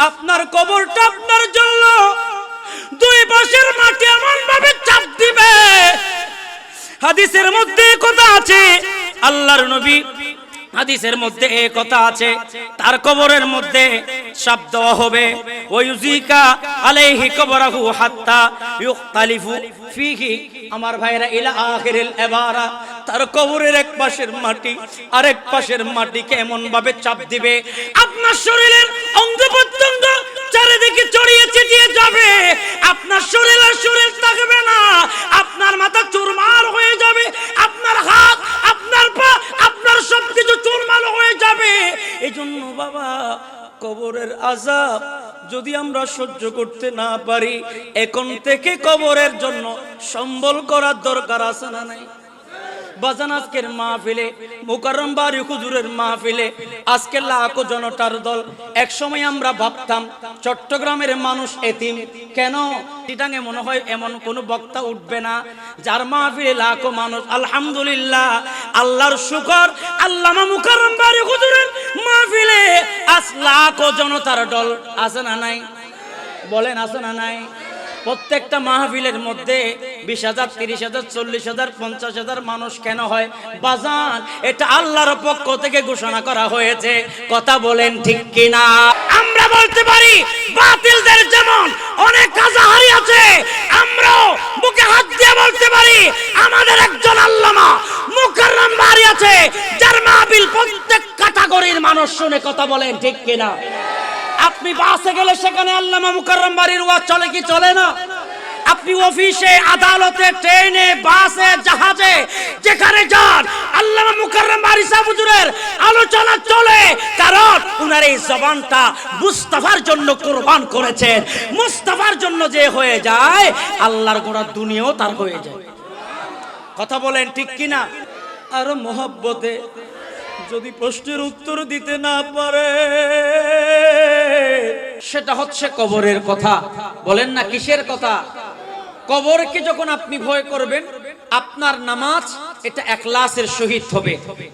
আপনার কবরটা আপনার জন্য দুই পাশের মাটি এমন ভাবে চাপ দিবে, হাদিসের মধ্যে কথা আছে, আল্লাহর নবী হাদিসের মধ্যে এই কথা আছে, তার কবরের মধ্যে চাপ দেওয়া হবে, ওয়ুজিকা আলাইহি কবরাহু হাত্তা ইউখতালিফু ফিহি, আমার ভাইরা ইলা আখিরিল ইবারা, তার কবরের এক পাশের মাটি আরেক পাশের মাটিকে এমন ভাবে চাপ দিবে আপনার শরীরের অঙ্গ প্রত্যঙ্গ চারিদিকে ছড়িয়ে ছিটিয়ে যাবে, আপনার শরীর আর শরীর থাকবে না, আপনার মাথা চুরমার হয়ে যাবে, আপনার হাত আপনার পা আপনার সবকিছু চুরমার হয়ে যাবে। এজন্য বাবা, কবরের আযাব যদি আমরা সহ্য করতে না পারি, এখন থেকে কবরের জন্য সম্বল করার দরকার আছে না নাই? বাজান, আজকের মাহফিলে, মুকাররম বাড়ি হুজুরের মাহফিলে আজকে লাখো জনতার দল। এক সময় আমরা ভাবতাম চট্টগ্রামের মানুষ এতিম, কেন চিটাঙে মনে হয় এমন কোন বক্তা উঠবে না যার মাহফিলে লাখো মানুষ। আলহামদুলিল্লাহ, আল্লাহর শুকর, আল্লামা মুকাররম বাড়ি হুজুরের মাহফিলে আজ লাখো জনতার দল আছে না নাই? বলেন আছে না নাই? প্রত্যেকটা মাহফিলের মধ্যে 20,000, 30,000, 40,000, 50,000 মানুষ কেন হয় বাজান? এটা আল্লাহর পক্ষ থেকে ঘোষণা করা হয়েছে। কথা বলেন ঠিক কিনা? আমরা বলতে পারি বাতিলদের যেমন অনেক কাজাহারি আছে, আমরাও বুকে হাত দিয়ে বলতে পারি আমাদের একজন আল্লামা মুকাররম বাড়ি আছে যার মাহফিল প্রত্যেক ক্যাটাগরির মানুষ শুনে। কথা বলেন ঠিক কিনা? আপনি বাসে গেলে সেখানে আল্লামা মুকাররম বাড়ির ওয়াজ চলে কি চলে না? আপনি অফিসে, আদালতে, ট্রেনে, বাসে, জাহাজে যেখানে যান আল্লামা মুকাররম বাড়ি সাহেব হুজুরের আলোচনা চলে, কারণ উনার এই জবানটা মুস্তাফার জন্য কুরবান করেছেন। মুস্তাফার জন্য যে হয়ে যায়, আল্লাহর গোটা দুনিয়াও তার হয়ে যায়। কথা বলেন ঠিক কিনা? আর মোহাব্বতে যদি প্রশ্নের উত্তর দিতে না পারে, সেটা হচ্ছে কবরের কথা। বলেন না কিসের কথা? কবরকে যখন আপনি ভয় করবেন, আপনার নামাজ এটা ইখলাসের সহিত হবে।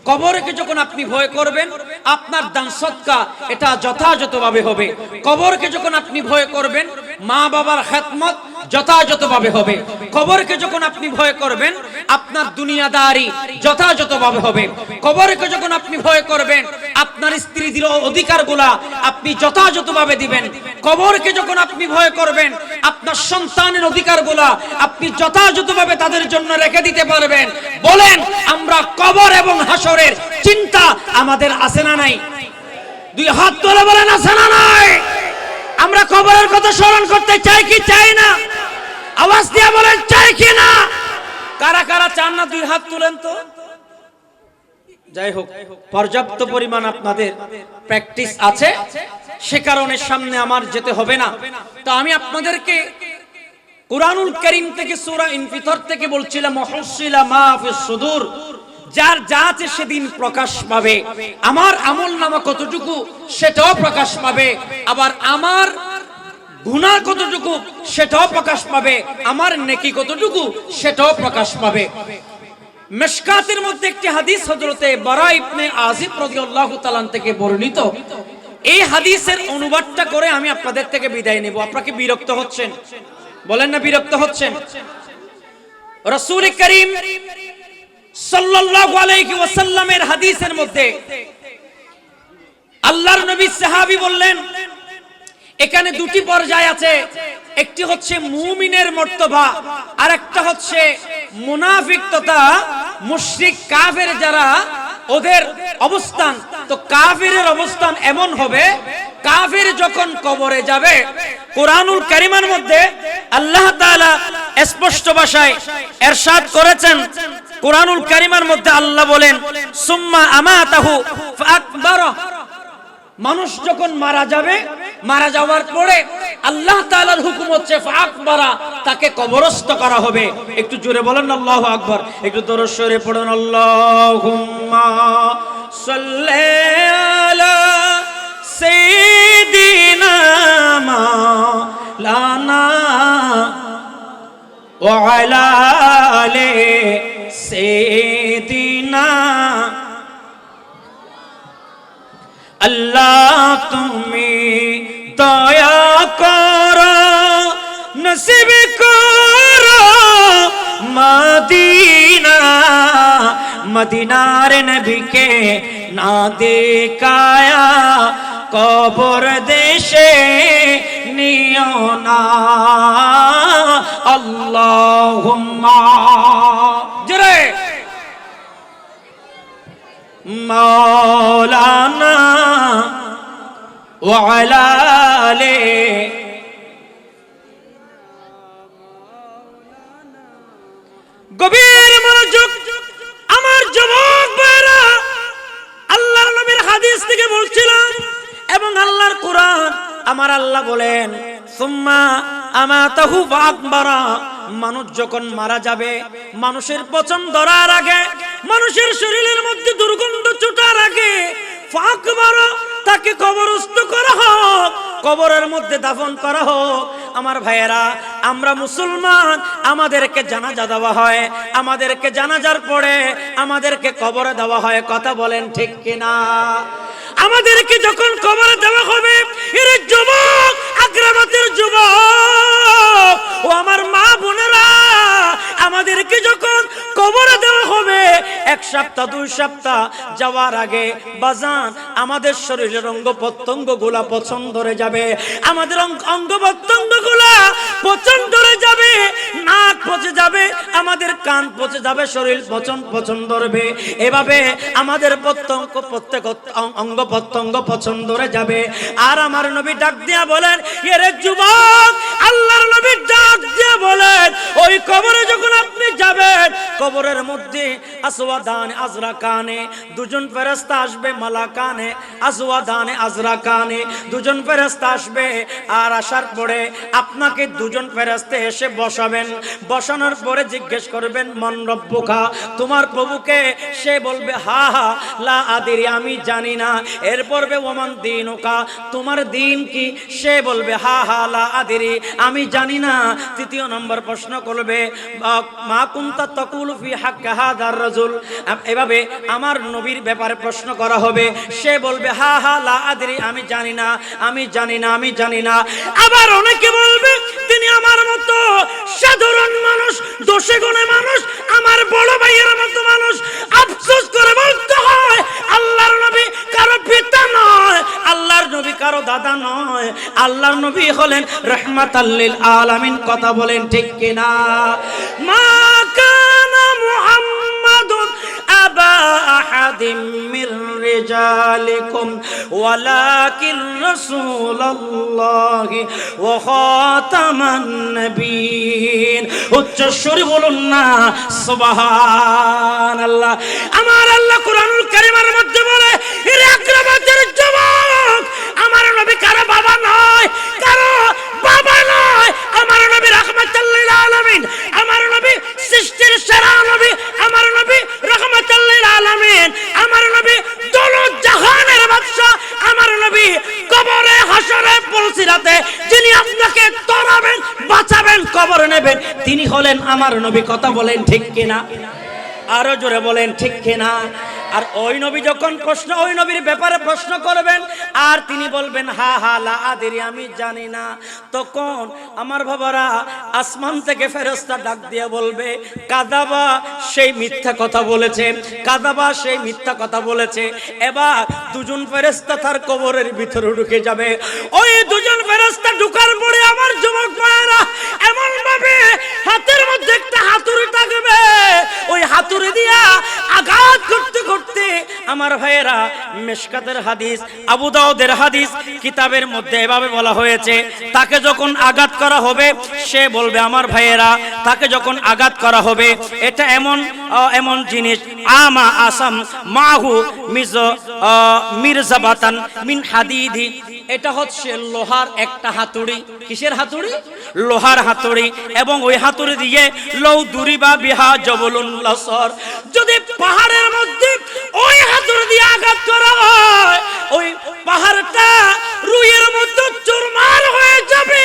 কবরকে যখন আপনি ভয় করবেন, আপনার দান সদকা এটা যথাযথভাবে হবে। কবরকে যখন আপনি ভয় করবেন, মা বাবার খেদমত যথাযথভাবে হবে। কবরকে যখন আপনি ভয় করবেন, আপনার দুনিয়াদারি যথাযথভাবে হবে। কবরকে যখন আপনি ভয় করবেন, আপনার স্ত্রীদের অধিকারগুলা আপনি যথাযথভাবে দিবেন। কবরকে যখন আপনি ভয় করবেন, আপনার সন্তানের অধিকারগুলা আপনি যথাযথভাবে তাদের জন্য রেখে দিতে পারবেন। বলেন, আমরা কবর এবং হাসরের চিন্তা আমাদের আছে না নাই? দুই হাত তুলে বলেন আছে না নাই? আমরা কবরের কথা স্মরণ করতে চাই কি চাই না? আওয়াজ দিয়ে বলেন চাই কি না? কারা কারা চান না দুই হাত তুলেন তো। যাই হোক, পর্যাপ্ত পরিমাণ আপনাদের প্র্যাকটিস আছে, সে কারণে সামনে আমার যেতে হবে না। তো আমি আপনাদেরকে কুরআনুল কারীম থেকে সূরা ইনফিতর থেকে বলছিলাম, মুহসিলা মা ফিস সুদূর, যার যা আছে সেদিন প্রকাশ পাবে। আমার আমলনামা কতটুকু সেটাও প্রকাশ পাবে, আবার আমার গুনাহ কতটুকু সেটাও প্রকাশ পাবে, আমার নেকি কতটুকু সেটাও প্রকাশ পাবে। মিশকাতের মধ্যে একটি হাদিস হযরতে বারা ইবনে আযিব রাদিয়াল্লাহু তাআলা থেকে বর্ণিত। এই হাদিসের অনুবাদটা করে আমি আপনাদের থেকে বিদায় নেব। আপনারা কি বিরক্ত হচ্ছেন? বলেন না বিরক্ত হচ্ছেন? রাসূল করিম সাল্লাল্লাহু আলাইহি ওয়াসাল্লামের হাদিসের মধ্যে আল্লাহর নবী সাহাবী বললেন, এখানে দুটি পর্যায় আছে, একটি হচ্ছে মুমিনের মর্তবা, আর একটা হচ্ছে মুনাফিক তথা মুশরিক কাফের যারা, ওদের অবস্থান। তো কাফেরের অবস্থান এমন হবে, কাফের যখন কবরে যাবে, কুরআনুল কারীমের মধ্যে আল্লাহ তাআলা স্পষ্ট ভাষায় ইরশাদ করেছেন। কুরআনুল কারীমের মধ্যে আল্লাহ বলেন, সুম্মা আমাতাহু ফাকবারা, মানুষ যখন মারা যাবে, মারা যাওয়ার পরে আল্লাহ তাআলার হুকুম হচ্ছে ফাকবারা, তাকে কবরস্থ করা হবে। একটু জোরে বলেন আল্লাহু আকবার, একটু দরুদ শরীফ পড়ুন, আল্লাহুম্মা সাল্লি আলা সাইয়্যিদিনা মাওলানা ওয়া আলা আলি সাইয়্যিদিনা। আল্লাহ তুমি নসিব করো মদিনা, মদিনার নবীকে না দেখায়া কবর দেশে নিও না। আল্লাহুম্মা জোরে মাওলানা ওয়া আলা আলি গভীর মনোযোগ আমার যুবক ভাইরা, আল্লাহর নবীর হাদিস থেকে বলছিলাম এবং আল্লাহর কোরআন। আমার আল্লাহ বলেন সুম্মা আমাতাহু ফাকবারা, মানুষ যখন মারা যাবে, মানুষের পচন ধরার আগে, মানুষের শরীরের মধ্যে দুর্গন্ধ ছুটার আগে ফাকবারা, তাকে কবরস্থ করা হোক, কবরের মধ্যে দাফন করা হোক। আমার ভাইয়েরা, আমরা মুসলমান, আমাদেরকে জানাজা দেওয়া হয়, আমাদেরকে জানাজার পরে আমাদেরকে কবরে দেওয়া হয়। কথা বলেন ঠিক কিনা? আমাদেরকে যখন কবরে দেওয়া হবে, এর যুবক, আগ্রাবাদের যুবক ও আমার মা বোনেরা, আমাদেরকে যখন কবরে দেওয়া হবে, 1 সপ্তাহ 2 সপ্তাহ যাওয়ার আগে বাজান আমাদের শরীরের অঙ্গ প্রত্যঙ্গ গুলা পচন ধরে যাবে, আমাদের অঙ্গ প্রত্যঙ্গ গুলা পচন ধরে যাবে, নাক পচে যাবে, আমাদের কান পচে যাবে, শরীর পচন ধরবে। এভাবে আমাদের প্রত্যেক অঙ্গ প্রত্যঙ্গ পচন ধরে যাবে। আর আমার নবী ডাক দিয়া বলেন, এরে যুবক, আল্লাহর নবী ডাক দিয়া বলেন, ওই কবরে যখন আপনি যাবেন, কবরের মধ্যে আসওয়াদানে আজরাকানে, দুজন ফেরেশতা আসবে, মালাকানে আসওয়াদানে আজরাকানে, দুজন ফেরেশতা আসবে। আর আসার পরে আপনাকে দুজন ফেরেশতা এসে বসাবেন, বসানোর পরে জিজ্ঞেস করবেন মান রব্বুকা, তোমার প্রভুকে? সে বলবে হা হা লা আদিরি, আমি জানি না। এরপর ওমান দীনুকা, তোমার দিন কি? সে বলবে হা হা লা আদিরি, আমি জানি না। তৃতীয় নম্বর প্রশ্ন করবে মা কুনতা তাকুলু ফি হাক্কি হাদার রাজুল, এভাবে আমার নবীর ব্যাপারে প্রশ্ন করা হবে। সে বলবে হা হা লা আদিরি, আমি জানি না, আমি জানি না, আমি জানি না। আবার অনেকে বলবে তিনি আমার মতো সাধারণ মানুষ, দোষে গুণে মানুষ, আমার বড় ভাইয়ের মতো মানুষ। আফসোস করে বলতে হয়, আল্লাহর নবী কারো পিতা নয়, আল্লাহর নবী কারো দাদা নয়, আল্লাহর নবী হলেন রাহমাতাল লিল আলামিন। কথা বলেন ঠিক কিনা? মা কানা মুহাম্মাদুন আবা আহাদিম মির রিজালিকুম ওয়ালাকিন রাসূলুল্লাহি ওয়া খাতামান নবিয়্যিন। উচ্চ স্বরে বলুন না সুবহানাল্লাহ। আমার আল্লাহ কুরআনুল কারীমের মধ্যে বলে, এর আক্রামাতের যুবক, আমার নবী কারো বাবা নয়, কারো বাবা নয়, আমার নবী রাহমাতুল লিল আলামিন, আমার নবী সৃষ্টির সেরা নবী, আমার নবী রাহমাতুল লিল আলামিন, আমার নবী দৌলত জাহানের বাদশা, আমার নবী কবরে হাসরে পুলসিরাতে যিনি আপনাকে তরাবেন, বাঁচাবেন, কবর নেবেন, তিনি হলেন আমার নবী। কথা বলেন ঠিক কিনা? আরো জোরে বলেন ঠিক কিনা? আর ওই নবী যখন ওই নবীর ব্যাপারে প্রশ্ন করবেন, আর তিনি বলবেন হা হা লা আদিরি, আমি জানি না, তখন আমার বাবারা আসমান থেকে ফেরেশতা ডাক দিয়ে বলবে কাযাবা, সেই মিথ্যা কথা বলেছে, কাযাবা, সেই মিথ্যা কথা বলেছে। এবার দুজন ফেরেশতা তার কবরের ভিতরে ঢুকে যাবে। ওই দুজন ফেরেশতা ঢুকার পরে আমার যুবক ভাইরা এমন ভাবে হাতের মধ্যে একটা হাতুড়ি থাকবে, ওই হাতুড়ি দিয়া আঘাত করতে করতে, আমার ভাইয়েরা, মিশকাতের হাদিস, আবু দাউদের হাদিস, কিতাবের মধ্যে এভাবে বলা হয়েছে, তাকে যখন আঘাত করা হবে, সে বলবে, আমার ভাইয়েরা, তাকে যখন আঘাত করা হবে, এটা এমন জিনিস, আমা আসাম মাহু মিরজাবাতান মিন হাদিদি, এটা হচ্ছে লোহার একটা হাতুড়ি। কিসের হাতুড়ি? লোহার হাতুড়ি। এবং ওই হাতুড়ি দিয়ে লৌ দুরিবা বিহা জবলুন লাসর, যদি পাহাড়ের মধ্যে ওই হাতুড়ি দিয়ে আঘাত করা হয়, ওই পাহাড়টা রুইয়ের মধ্যে চুরমার হয়ে যাবে,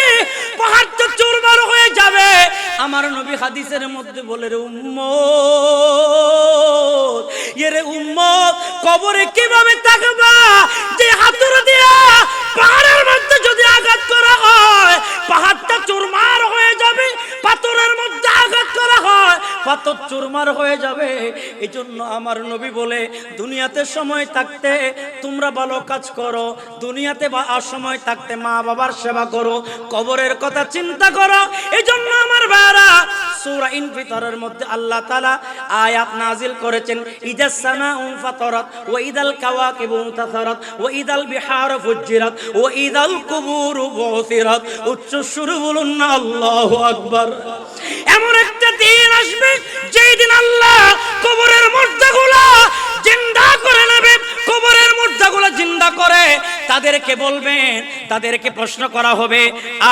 পাহাড়টা চুরমার হয়ে যাবে। আমার নবী হাদিসের মধ্যে বলে, রে উম্মত, এরে উম্মত, কবরে কিভাবে থাকবা? যে হাতুড়ি দিয়া পাহাড়ের মধ্যে যদি আঘাত করা হয়, পাহাড়টা চুরমার হয়ে যাবে। তোমার হয়ে যাবে। এই জন্য আমার নবী বলে দুনিয়াতে সময় থাকতে তোমরা ভালো কাজ করো, দুনিয়াতে বা সময় থাকতে মা বাবার সেবা করো, কবরের কথা চিন্তা করো। এই জন্য আমার ভাইরা সূরা ইনফিতরের মধ্যে আল্লাহ তাআলা আয়াত নাজিল করেছেন, ইদাস সামাউ ফাতারাত ওয়া ইদাল কাওয়াকিবু তাসারাত ওয়া ইদাল বিহারু ফুজ্জিরাত ওয়া ইদাল কুবুরু বুসিরাত। উচ্চ সুরে বলুন না আল্লাহু আকবার। এমন একটা দিন আসবে যেই দিন আল্লাহ কবরের মুর্দাগুলো জিন্দা করে নেবে। কবরের মুর্দাগুলো জিন্দা করে তাদেরকে বলবেন, তাদেরকে প্রশ্ন করা হবে।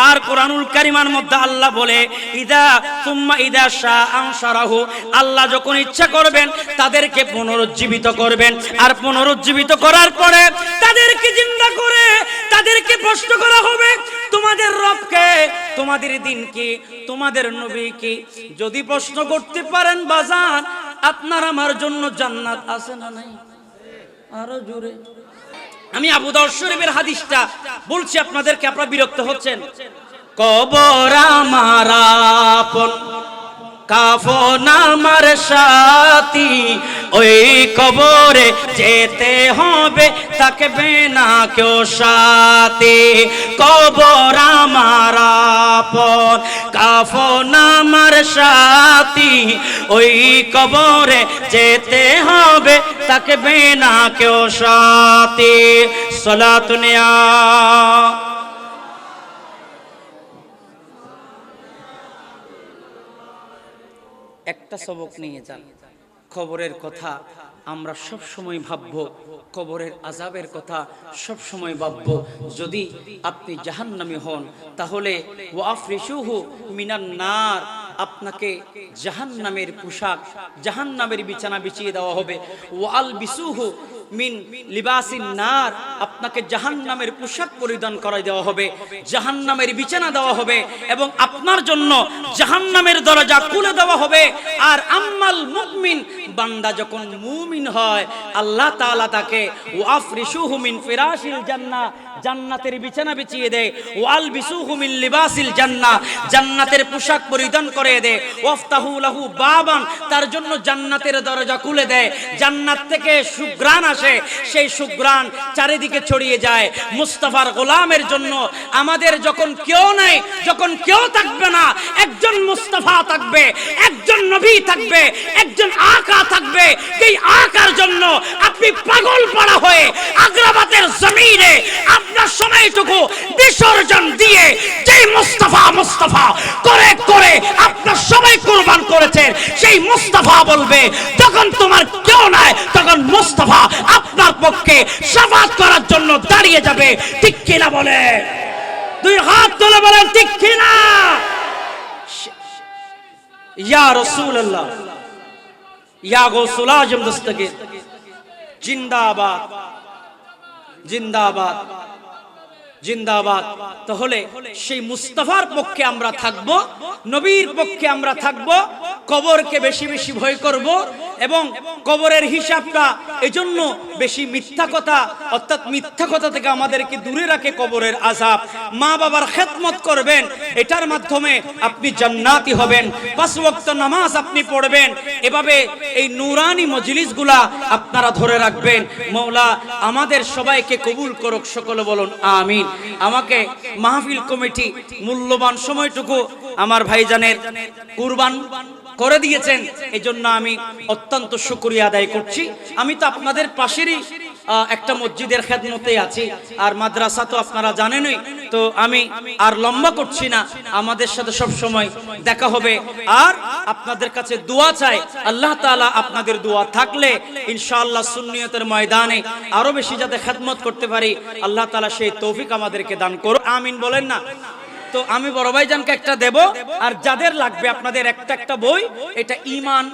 আর কোরআনুল কারীমের মধ্যে আল্লাহ বলে ইদা সুম্মা ইদা শাআ আনশারাহু, আল্লাহ যখন ইচ্ছা করবেন তাদেরকে পুনরুজ্জীবিত করবেন। আর পুনরুজ্জীবিত করার পরে তাদেরকে জিন্দা করে তাদেরকে প্রশ্ন করা হবে, তোমাদের রবকে, তোমাদের দিন কি, তোমাদের নবী কি? যদি প্রশ্ন করতে পারেন বাজান, আপনার আমার জন্য জান্নাত আছে না নাই? আরো জোরে। আমি আবু দাউদ শরীফের হাদিসটা বলছি আপনাদেরকে, আপনারা বিরক্ত হচ্ছেন। কবর আমার আপন, কাফন আমার সাথী, ওই কবরে যেতে হবে, থাকবে না কেউ সাথী। কবর আমার আপন, কাফন আমার সাথী, ওই কবরে যেতে হবে, থাকবে না কেউ সাথী। সালাতুন ইয়া একটা সবক নিয়ে যান। কবরের কথা আমরা সব সময় ভাববো, কবরের আযাবের কথা সব সময় ভাববো। যদি আপনি জাহান্নামী হন তাহলে ওয়াফরিশুহু মিনান নার, আপনাকে জাহান্নামের পোশাক, জাহান্নামের বিছানা বিছিয়ে দেওয়া হবে। ওয়ালবিসুহু মিন লিবাসিন নার, আপনাকে জাহান্নামের পোশাক পরিধান করাই দেওয়া হবে, জাহান্নামের বিছানা দেওয়া হবে এবং আপনার জন্য জাহান্নামের দরজা খুলে দেওয়া হবে। আর আম্মাল মুমিন, বান্দা যখন মুমিন হয় আল্লাহ তাআলা তাকে ওয়াফরিশুহু মিন ফিরাশিল জান্নাহ, জান্নাতের বিছানা বিছিয়ে দেয়। ওয়ালবিসুহু মিন লিবাসিল জান্নাহ, জান্নাতের পোশাক পরিধান করে দেয়। ওয়াফতাহু লাহু বাবান, তার জন্য জান্নাতের দরজা খুলে দেয়। জান্নাত থেকে সুঘ্রাণ আসে, সেই সুঘ্রাণ চারিদিকে ছড়িয়ে যায়। মুস্তাফার গোলামের জন্য আমাদের যখন কেউ নাই, যখন কেউ থাকবে না, একজন মুস্তাফা থাকবে, একজন নবী থাকবে, একজন আকা থাকবে। এই আকার জন্য আপনি পাগল পাড়া হয়ে আগ্রাবাদের জমিনে আপনার সময়টুকু বিসর্জন দিয়ে যেই মুস্তাফা মুস্তাফা করে করে আপনার সবাই কুরবান করেছেন, সেই মুস্তাফা বলবে যখন তোমার কেউ নাই তখন মুস্তাফা আপনার পক্ষে শাফাত করার জন্য দাঁড়িয়ে যাবে। ঠিক কিনা বলে? দুই হাত তুলে বলেন ঠিক কিনা? ইয়া রাসূলুল্লাহ, ইয়া গৌসুল আজম দস্তগীর, জিন্দাবাদ জিন্দাবাদ জিন্দাবাদ। তাহলে সেই মুস্তাফার পক্ষে আমরা থাকব, নবীর পক্ষে আমরা থাকব, কবরকে বেশি বেশি ভয় করব এবং কবরের হিসাবটা এজন্য বেশি মিথ্যা কথা, অর্থাৎ মিথ্যা কথা থেকে আমাদেরকে দূরে রাখে কবরের আযাব। মা বাবার খেদমত করবেন, এটার মাধ্যমে আপনি জান্নাতি হবেন। 5 ওয়াক্ত নামাজ আপনি পড়বেন, এভাবে এই নূরানি মজলিসগুলা আপনারা ধরে রাখবেন। মওলা আমাদের সবাইকে কবুল করুক, সকলে বলুন আমিন। আমাকে মাহফিল কমিটি মূল্যবান সময়টুকু আমার ভাইজানের কুরবান করে দিয়েছেন, এজন্য আমি অত্যন্ত শুকরিয়া আদায় করছি। আমি তো আপনাদের পাশেরই একটা মসজিদের খেদমতে আছি, আর মাদ্রাসা তো আপনারা জানেনই। তো আমি আর লম্বা করছি না, আমাদের সাথে সব সময় দেখা হবে। আর আপনাদের কাছে দোয়া চাই, আল্লাহ তাআলা আপনাদের দোয়া থাকলে ইনশাআল্লাহ সুন্নিয়তের ময়দানে আরো বেশি যাতে খেদমত করতে পারি, আল্লাহ তাআলা সেই তৌফিক আমাদেরকে দান করুন, আমিন বলেন না? তো আমি বড় ভাইজানকে একটা দেব, আর যাদের লাগবে আপনাদের একটা একটা বই, এটা ঈমান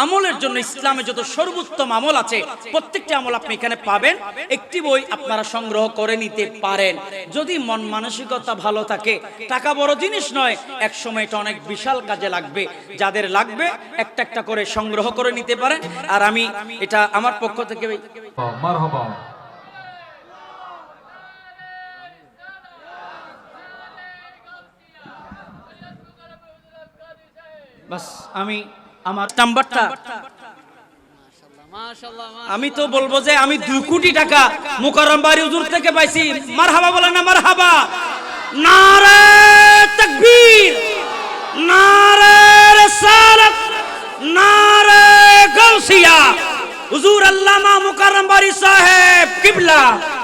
আমলের জন্য ইসলামে যত সর্বোত্তম আমল আছে প্রত্যেকটি আমল আপনি এখানে পাবেন। একটি বই আপনারা সংগ্রহ করে নিতে পারেন যদি মন মানসিকতা ভালো থাকে। টাকা বড় জিনিস নয়, এক সময় এটা অনেক বিশাল কাজে লাগবে। যাদের লাগবে একটা একটা করে সংগ্রহ করে নিতে পারেন। আর আমি এটা আমার পক্ষ থেকে মারহাবা। বাস আমি আমার নাম্বারটা আমি তো বলবো যে আমি 2 কোটি টাকা মুকাররম বাড়ি হুজুর থেকে পাইছি। মারহাবা বলেন না মারহাবা। নারে তাকবীর, নারে রিসালাত, নারে গাউসিয়া। হুজুর আল্লামা মুকাররম বাড়ি সাহেব কিবলা।